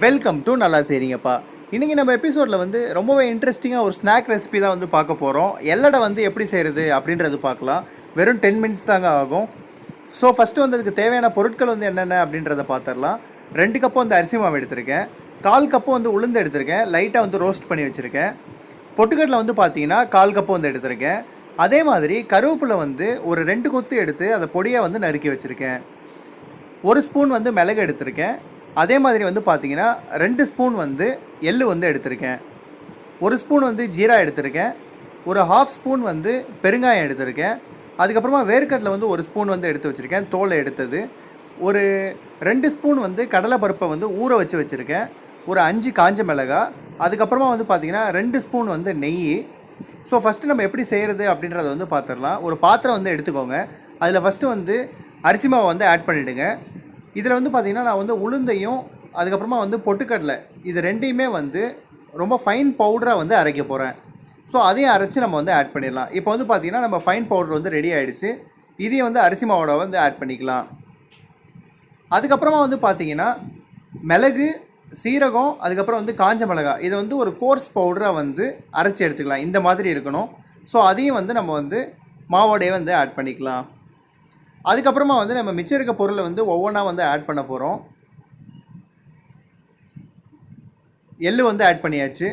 Welcome to Nallaseiringappa. இன்றைக்கி நம்ம எபிசோடில் வந்து ரொம்பவே இன்ட்ரெஸ்டிங்காக ஒரு ஸ்நாக் ரெசிபி தான் வந்து பார்க்க போகிறோம். எல்லடை வந்து எப்படி செய்கிறது அப்படின்றது பார்க்கலாம். வெறும் 10 மினிட்ஸ் தாங்க ஆகும். ஸோ ஃபஸ்ட்டு வந்து அதுக்கு தேவையான பொருட்கள் வந்து என்னென்ன அப்படின்றத பார்த்துடலாம். 2 கப்பு வந்து அரிசி மாவு எடுத்திருக்கேன். 1/4 கப்பு வந்து உளுந்து எடுத்திருக்கேன். லைட்டாக வந்து ரோஸ்ட் பண்ணி வச்சுருக்கேன். பொட்டுக்கடலை வந்து பார்த்தீங்கன்னா 1/4 கப்பு வந்து எடுத்திருக்கேன். அதே மாதிரி கருவேப்பிலை வந்து ஒரு 2 கொத்து எடுத்து அதை பொடியாக வந்து நறுக்கி வச்சுருக்கேன். 1 ஸ்பூன் வந்து மிளகு எடுத்திருக்கேன். அதே மாதிரி வந்து பார்த்தீங்கன்னா 2 ஸ்பூன் வந்து எள்ளு வந்து எடுத்திருக்கேன். 1 ஸ்பூன் வந்து ஜீரா எடுத்திருக்கேன். ஒரு 1/2 ஸ்பூன் வந்து பெருங்காயம் எடுத்திருக்கேன். அதுக்கப்புறமா வேர்க்கடலை வந்து 1 ஸ்பூன் வந்து எடுத்து வச்சுருக்கேன், தோலை எடுத்தது. ஒரு 2 ஸ்பூன் வந்து கடலைப்பருப்பை வந்து ஊற வச்சுருக்கேன். ஒரு 5 காஞ்ச மிளகாய். அதுக்கப்புறமா வந்து பார்த்திங்கன்னா 2 ஸ்பூன் வந்து நெய். ஸோ ஃபஸ்ட்டு நம்ம எப்படி செய்கிறது அப்படின்றத வந்து பார்த்துடலாம். ஒரு பாத்திரம் வந்து எடுத்துக்கோங்க. அதில் ஃபஸ்ட்டு வந்து அரிசி மாவை வந்து ஆட் பண்ணிவிடுங்க. இதில் வந்து பார்த்திங்கன்னா நான் வந்து உளுந்தையும் அதுக்கப்புறமா வந்து பொட்டுக்கடலை இது ரெண்டையுமே வந்து ரொம்ப ஃபைன் பவுடராக வந்து அரைக்க போகிறேன். ஸோ அதையும் அரைச்சி நம்ம வந்து ஆட் பண்ணிடலாம். இப்போ வந்து பார்த்திங்கன்னா நம்ம ஃபைன் பவுடர் வந்து ரெடி ஆகிடுச்சு. இதையும் வந்து அரிசி மாவோட வந்து ஆட் பண்ணிக்கலாம். அதுக்கப்புறமா வந்து பார்த்திங்கன்னா மிளகு, சீரகம், அதுக்கப்புறம் வந்து காஞ்ச மிளகாய் இதை வந்து ஒரு கோர்ஸ் பவுடராக வந்து அரைச்சி எடுத்துக்கலாம். இந்த மாதிரி இருக்கணும். ஸோ அதையும் வந்து நம்ம வந்து மாவோடையே வந்து ஆட் பண்ணிக்கலாம். அதுக்கப்புறமா வந்து நம்ம மிச்சம் இருக்க பொருளை வந்து ஒவ்வொன்றா வந்து ஆட் பண்ண போகிறோம். எள்ளு வந்து ஆட் பண்ணியாச்சு,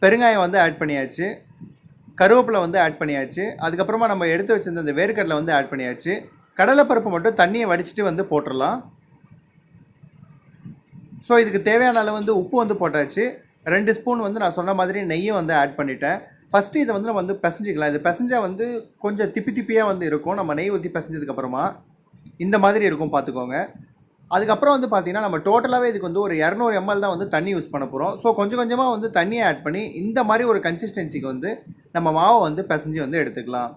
பெருங்காயம் வந்து ஆட் பண்ணியாச்சு, கருவேப்பிலை வந்து ஆட் பண்ணியாச்சு. அதுக்கப்புறமா நம்ம எடுத்து வச்சிருந்த அந்த வேர்க்கடலை வந்து ஆட் பண்ணியாச்சு. கடலைப்பருப்பு மட்டும் தண்ணியை வடிச்சிட்டு வந்து போட்டுடலாம். ஸோ இதுக்கு தேவையான அளவு வந்து உப்பு வந்து போட்டாச்சு. 2 ஸ்பூன் வந்து நான் சொன்ன மாதிரி நெய்யும் வந்து ஆட் பண்ணிட்டேன். ஃபஸ்ட்டு இதை வந்து நம்ம வந்து பிசைஞ்சிக்கலாம். இது பிசைஞ்சால் வந்து கொஞ்சம் திப்பியாக வந்து இருக்கும். நம்ம நெய் ஊற்றி பிசைஞ்சதுக்கப்புறமா இந்த மாதிரி இருக்கும், பார்த்துக்கோங்க. அதுக்கப்புறம் வந்து பார்த்திங்கன்னா நம்ம டோட்டலாகவே இதுக்கு வந்து ஒரு 200 ml தான் வந்து தண்ணி யூஸ் பண்ண போகிறோம். ஸோ கொஞ்சம் கொஞ்சமாக வந்து தண்ணியை ஆட் பண்ணி இந்த மாதிரி ஒரு கன்சிஸ்டன்சிக்கு வந்து நம்ம மாவை வந்து பிசைஞ்சு வந்து எடுத்துக்கலாம்.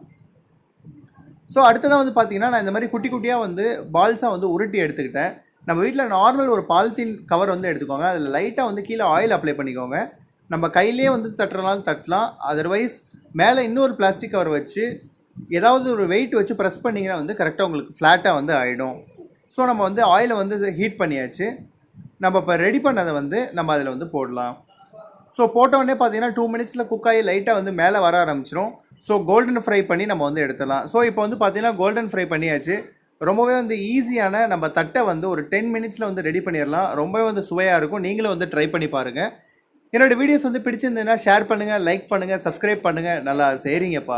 ஸோ அடுத்ததாக வந்து பார்த்திங்கன்னா நான் இந்த மாதிரி குட்டி குட்டியாக வந்து பால்ஸாக வந்து உருட்டி எடுத்துக்கிட்டேன். நம்ம வீட்டில் நார்மல் ஒரு பாலித்தீன் கவர் வந்து எடுத்துக்கோங்க. அதில் லைட்டாக வந்து கீழே ஆயில் அப்ளை பண்ணிக்கோங்க. நம்ம கையிலே வந்து தட்டுறனாலும் தட்டலாம். அதர்வைஸ் மேலே இன்னொரு பிளாஸ்டிக் கவர் வச்சு ஏதாவது ஒரு வெயிட் வச்சு ப்ரெஸ் பண்ணிங்கன்னா வந்து கரெக்டாக உங்களுக்கு ஃப்ளாட்டாக வந்து ஆகிடும். ஸோ நம்ம வந்து ஆயிலை வந்து ஹீட் பண்ணியாச்சு. நம்ம இப்போ ரெடி பண்ணதை வந்து நம்ம அதில் வந்து போடலாம். ஸோ போட்டோடனே பார்த்தீங்கன்னா 2 மினிட்ஸில் குக் ஆகி லைட்டாக வந்து மேலே வர ஆரம்பிச்சிடும். ஸோ கோல்டன் ஃப்ரை பண்ணி நம்ம வந்து எடுத்துடலாம். ஸோ இப்போ வந்து பார்த்தீங்கன்னா கோல்டன் ஃப்ரை பண்ணியாச்சு. ரொம்பவே வந்து ஈஸியான நம்ம தட்டை வந்து ஒரு 10 மினிட்ஸில் வந்து ரெடி பண்ணிடலாம். ரொம்பவே வந்து சுவையாக இருக்கும். நீங்களும் வந்து ட்ரை பண்ணி பாருங்கள். என்னோடய வீடியோஸ் வந்து பிடிச்சிருந்ததுன்னா ஷேர் பண்ணுங்கள், லைக் பண்ணுங்கள், சப்ஸ்கிரைப் பண்ணுங்கள். நல்லா செய்கிறீங்கப்பா.